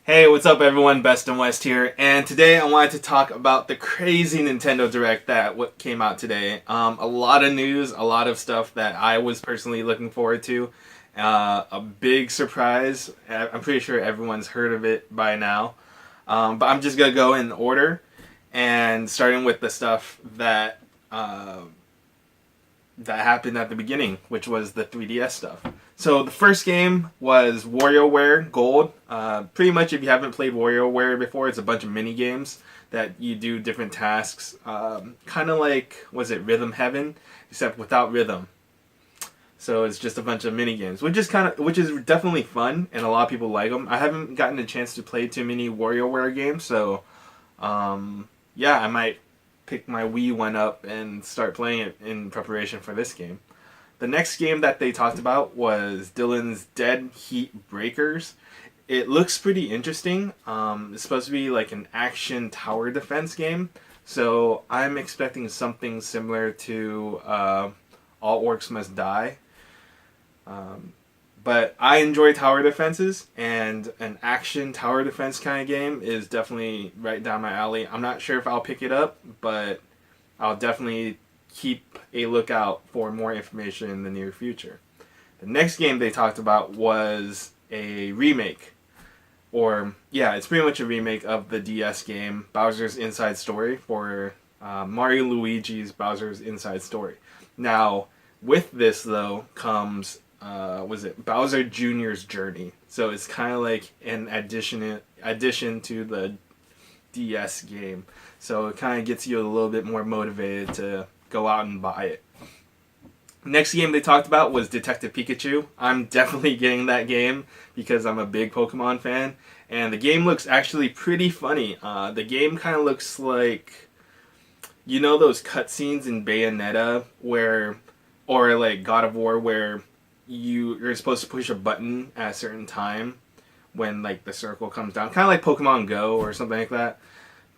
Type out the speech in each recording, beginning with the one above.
Hey, what's up everyone? Best and West here, and today I wanted to talk about the crazy Nintendo Direct that what came out today. A lot of news, a lot of stuff that I was personally looking forward to. A big surprise. I'm pretty sure everyone's heard of it by now. But I'm just gonna go in order, and starting with the stuff that happened at the beginning, which was the 3DS stuff. So the first game was WarioWare Gold. Pretty much, if you haven't played WarioWare before, it's a bunch of mini games that you do different tasks. Kind of like, was it Rhythm Heaven, except without rhythm. So it's just a bunch of mini games, which is definitely fun, and a lot of people like them. I haven't gotten a chance to play too many WarioWare games, so yeah, I might pick my Wii one up and start playing it in preparation for this game. The next game that they talked about was Dylan's Dead Heat Breakers. It looks pretty interesting. It's supposed to be like an action tower defense game, so I'm expecting something similar to All Orcs Must Die. But I enjoy tower defenses, and an action tower defense kind of game is definitely right down my alley. I'm not sure if I'll pick it up, but I'll definitely keep a lookout for more information in the near future. The next game they talked about was a remake. Or, yeah, it's pretty much a remake of the DS game Bowser's Inside Story for Mario Luigi's Bowser's Inside Story. Now, with this, though, comes was it Bowser Jr.'s Journey. So it's kind of like an addition to the DS game. So it kind of gets you a little bit more motivated to go out and buy it. Next game they talked about was Detective Pikachu. I'm definitely getting that game because I'm a big Pokemon fan, and the game looks actually pretty funny. The game kind of looks like, you know, those cutscenes in Bayonetta or like God of War, where you're supposed to push a button at a certain time when like the circle comes down, kind of like Pokemon Go or something like that.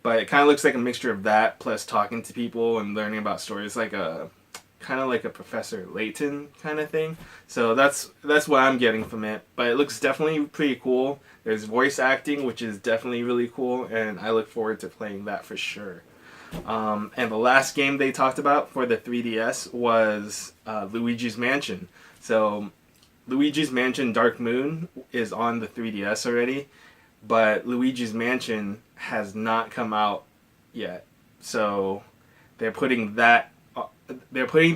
But it kind of looks like a mixture of that plus talking to people and learning about stories, like a kind of like a Professor Layton kind of thing. So that's what I'm getting from it. But it looks definitely pretty cool. There's voice acting, which is definitely really cool, and I look forward to playing that for sure. And the last game they talked about for the 3DS was Luigi's Mansion. So Luigi's Mansion Dark Moon is on the 3DS already, but Luigi's Mansion has not come out yet. So they're putting the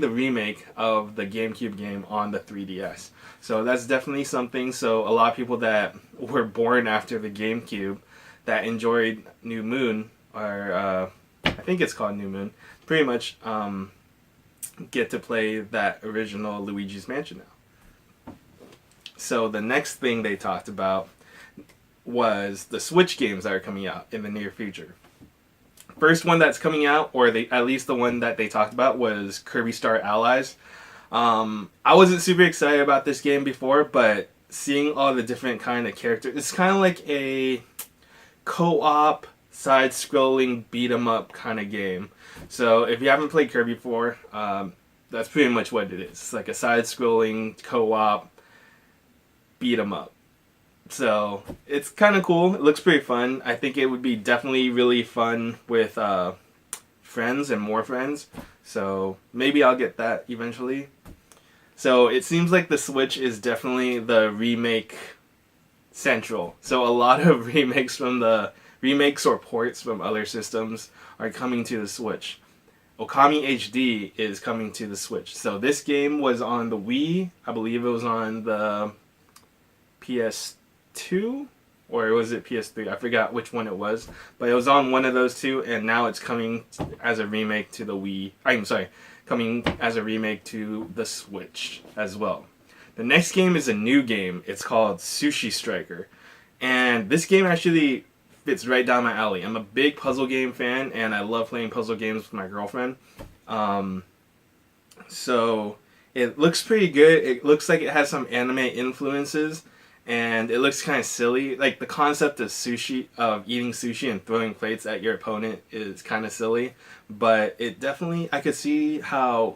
remake of the GameCube game on the 3DS. So that's definitely something. So a lot of people that were born after the GameCube that enjoyed New Moon, or I think it's called New Moon, pretty much get to play that original Luigi's Mansion now. So the next thing they talked about was the Switch games that are coming out in the near future. First one that's coming out, or at least the one that they talked about, was Kirby Star Allies. I wasn't super excited about this game before, but seeing all the different kind of characters, it's kind of like a co-op, side-scrolling, beat-em-up kind of game. So if you haven't played Kirby before, that's pretty much what it is. It's like a side-scrolling, co-op, beat-em-up. So it's kind of cool. It looks pretty fun. I think it would be definitely really fun with friends and more friends. So maybe I'll get that eventually. So it seems like the Switch is definitely the remake central. So a lot of remakes or ports from other systems are coming to the Switch. Okami HD is coming to the Switch. So this game was on the Wii. I believe it was on the PS2, or was it PS3? I forgot which one it was, but it was on one of those two, and now it's coming as a remake to the Wii. I'm sorry, coming as a remake to the Switch as well. The next game is a new game. It's called Sushi Striker, and this game actually fits right down my alley. I'm a big puzzle game fan, and I love playing puzzle games with my girlfriend. So it looks pretty good. It looks like it has some anime influences, and it looks kind of silly. Like the concept of eating sushi and throwing plates at your opponent is kind of silly, but it definitely, I could see how,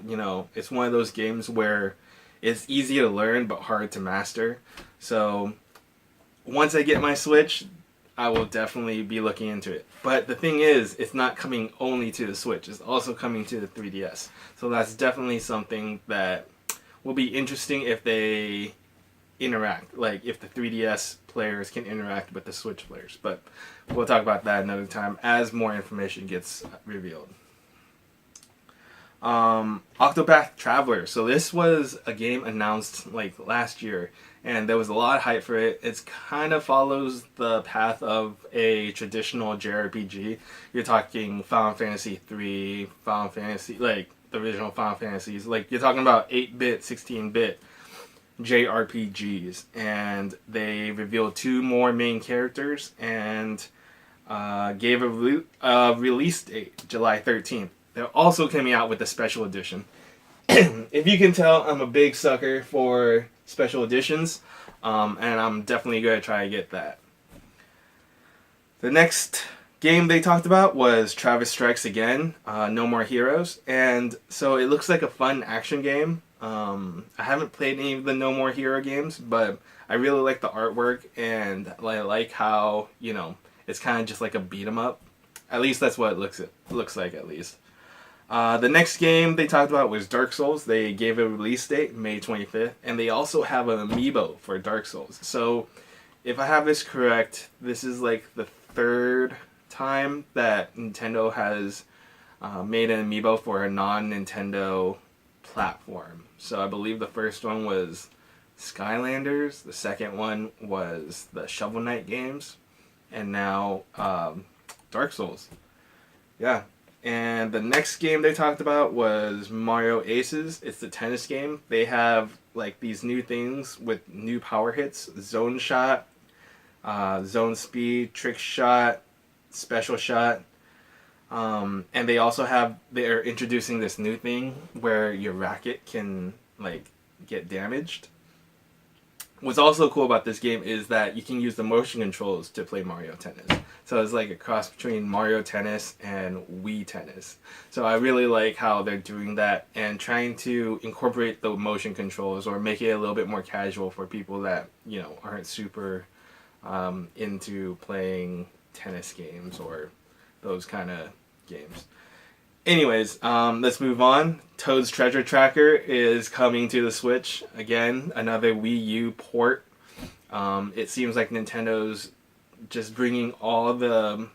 it's one of those games where it's easy to learn but hard to master. So once I get my Switch, I will definitely be looking into it. But the thing is, it's not coming only to the Switch. It's also coming to the 3DS. So that's definitely something that will be interesting if they interact. Like if the 3DS players can interact with the Switch players. But we'll talk about that another time as more information gets revealed. Octopath Traveler. So this was a game announced like last year, and there was a lot of hype for it. It's kind of follows the path of a traditional JRPG. You're talking Final Fantasy 3, Final Fantasy, like the original Final Fantasies. Like you're talking about 8-bit, 16-bit JRPGs, and they revealed 2 more main characters and gave a release date, July 13th. They're also coming out with a special edition. If you can tell, I'm a big sucker for special editions, and I'm definitely going to try to get that. The next game they talked about was Travis Strikes Again, No More Heroes, and so it looks like a fun action game. I haven't played any of the No More Hero games, but I really like the artwork, and I like how, you know, it's kind of just like a beat 'em up. At least that's what it looks like, at least. The next game they talked about was Dark Souls. They gave a release date, May 25th, and they also have an amiibo for Dark Souls. So, if I have this correct, this is like the 3rd time that Nintendo has made an amiibo for a non-Nintendo platform. So I believe the first one was Skylanders, the second one was the Shovel Knight games, and now Dark Souls. Yeah. And the next game they talked about was Mario Aces. It's the tennis game. They have like these new things with new power hits: zone shot, zone speed, trick shot, special shot. And they also they're introducing this new thing where your racket can like get damaged. What's also cool about this game is that you can use the motion controls to play Mario Tennis. So it's like a cross between Mario Tennis and Wii Tennis. So I really like how they're doing that and trying to incorporate the motion controls or make it a little bit more casual for people that, you know, aren't super into playing tennis games or those kind of games. Anyways, let's move on. Toad's Treasure Tracker is coming to the Switch. Again, another Wii U port. It seems like Nintendo's just bringing all the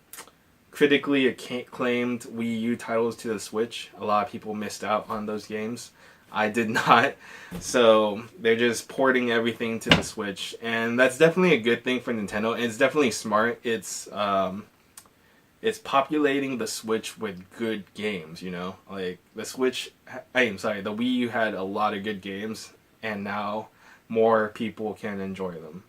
critically acclaimed Wii U titles to the Switch. A lot of people missed out on those games. I did not. So they're just porting everything to the Switch. And that's definitely a good thing for Nintendo. And it's definitely smart. It's populating the Switch with good games, you know? Like, the Wii U had a lot of good games, and now more people can enjoy them.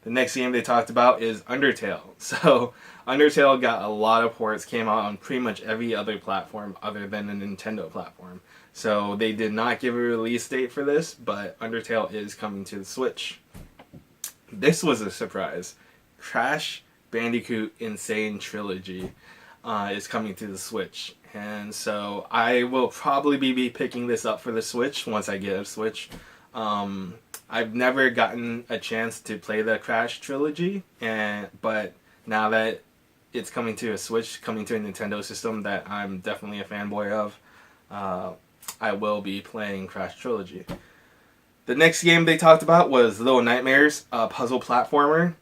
The next game they talked about is Undertale. So, Undertale got a lot of ports, came out on pretty much every other platform other than the Nintendo platform. So, they did not give a release date for this, but Undertale is coming to the Switch. This was a surprise. Crash Bandicoot Insane Trilogy is coming to the Switch, and so I will probably be picking this up for the Switch once I get a Switch. I've never gotten a chance to play the Crash trilogy, but now that it's coming to a Switch, coming to a Nintendo system that I'm definitely a fanboy of, I will be playing Crash Trilogy. The next game they talked about was Little Nightmares, a puzzle platformer.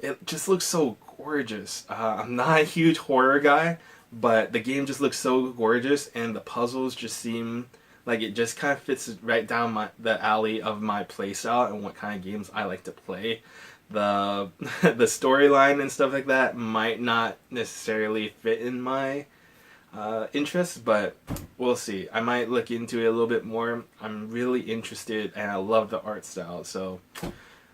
It just looks so gorgeous. I'm not a huge horror guy, but the game just looks so gorgeous, and the puzzles just seem like it just kind of fits right down the alley of my playstyle and what kind of games I like to play. The the storyline and stuff like that might not necessarily fit in my interests, but we'll see. I might look into it a little bit more. I'm really interested, and I love the art style, so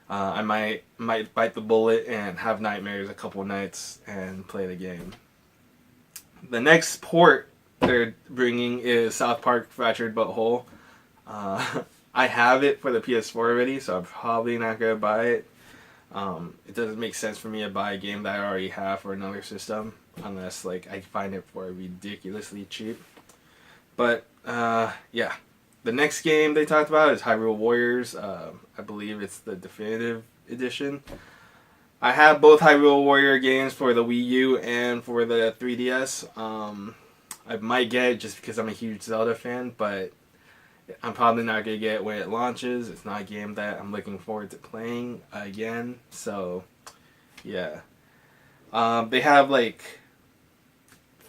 I might bite the bullet and have Nightmares a couple nights and play the game. The next port they're bringing is South Park Fractured But Whole. I have it for the PS4 already, so I'm probably not going to buy it. It doesn't make sense for me to buy a game that I already have for another system, unless like I find it for ridiculously cheap. But yeah. The next game they talked about is Hyrule Warriors. I believe it's the definitive edition. I have both Hyrule Warrior games for the Wii U and for the 3DS. I might get it just because I'm a huge Zelda fan, but I'm probably not going to get it when it launches. It's not a game that I'm looking forward to playing again. So, yeah. They have like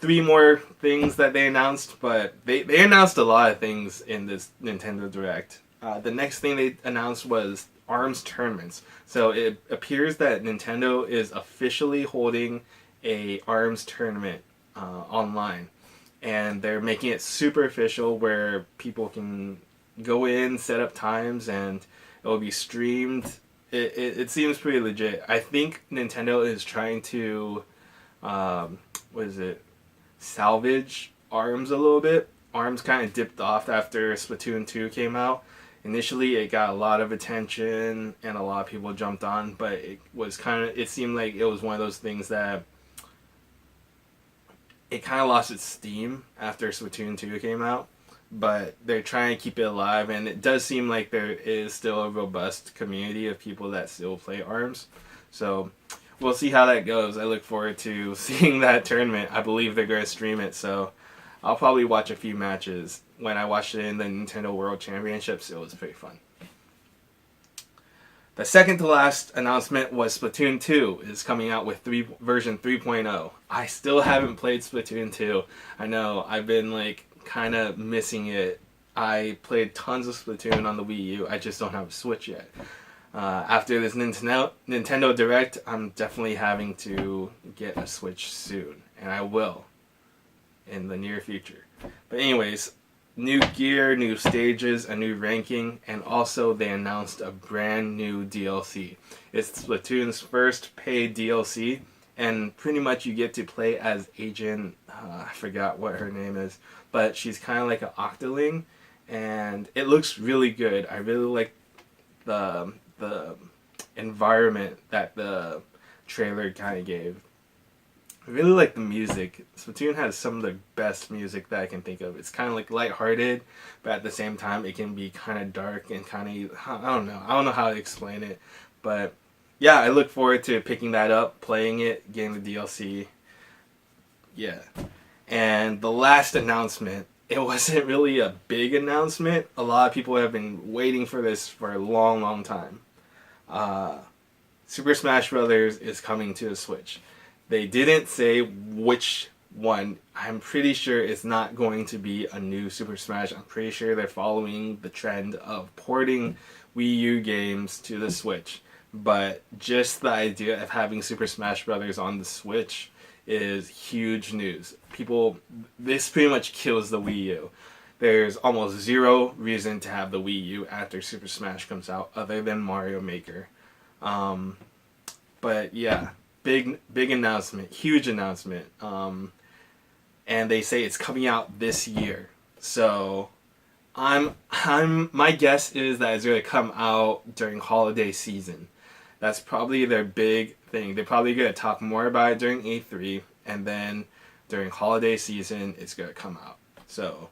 3 more things that they announced, but they announced a lot of things in this Nintendo Direct. The next thing they announced was ARMS tournaments. So it appears that Nintendo is officially holding a ARMS tournament online. And they're making it super official where people can go in, set up times, and it will be streamed. It seems pretty legit. I think Nintendo is trying to, salvage ARMS a little bit. ARMS kind of dipped off after Splatoon 2 came out. Initially, it got a lot of attention and a lot of people jumped on, but it seemed like it was one of those things that it kind of lost its steam after Splatoon 2 came out, but they're trying to keep it alive, and it does seem like there is still a robust community of people that still play ARMS. So we'll see how that goes. I look forward to seeing that tournament. I believe they're going to stream it, so I'll probably watch a few matches. When I watched it in the Nintendo World Championships, it was pretty fun. The second to last announcement was Splatoon 2 is coming out with version 3.0. I still haven't played Splatoon 2. I know, I've been like kind of missing it. I played tons of Splatoon on the Wii U. I just don't have a Switch yet. After this Nintendo Direct, I'm definitely having to get a Switch soon. And I will in the near future. But anyways, new gear, new stages, a new ranking, and also they announced a brand new DLC. It's Splatoon's first paid DLC, and pretty much you get to play as Agent, I forgot what her name is, but she's kind of like an Octoling, and it looks really good. I really like the environment that the trailer kind of gave. I really like the music. Splatoon has some of the best music that I can think of. It's kind of like lighthearted, but at the same time it can be kind of dark and kind of, I don't know how to explain it. But yeah, I look forward to picking that up, playing it, getting the DLC. Yeah. And the last announcement, it wasn't really a big announcement. A lot of people have been waiting for this for a long, long time. Super Smash Bros. Is coming to the Switch. They didn't say which one. I'm pretty sure it's not going to be a new Super Smash. I'm pretty sure they're following the trend of porting Wii U games to the Switch. But just the idea of having Super Smash Bros. On the Switch is huge news. This pretty much kills the Wii U. There's almost zero reason to have the Wii U after Super Smash comes out other than Mario Maker. But yeah. Big announcement, huge announcement, and they say it's coming out this year. So, my guess is that it's going to come out during holiday season. That's probably their big thing. They're probably going to talk more about it during E3, and then during holiday season, it's going to come out. So,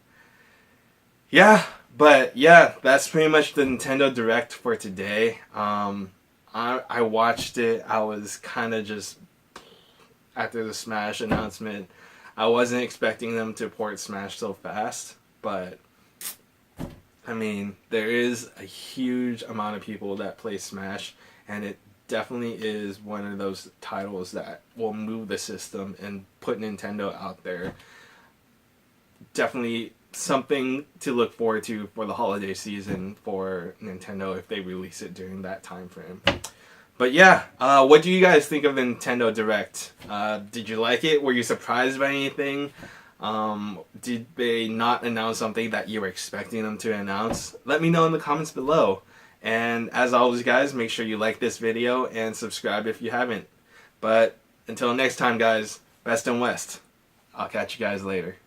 yeah, that's pretty much the Nintendo Direct for today. I watched it. I was kind of just, after the Smash announcement, I wasn't expecting them to port Smash so fast, but I mean, there is a huge amount of people that play Smash, and it definitely is one of those titles that will move the system and put Nintendo out there. Definitely something to look forward to for the holiday season for Nintendo if they release it during that time frame. But yeah, what do you guys think of the Nintendo Direct? Did you like it? Were you surprised by anything? Did they not announce something that you were expecting them to announce? Let me know in the comments below. And as always, guys, make sure you like this video and subscribe if you haven't. But until next time, guys, best and west. I'll catch you guys later.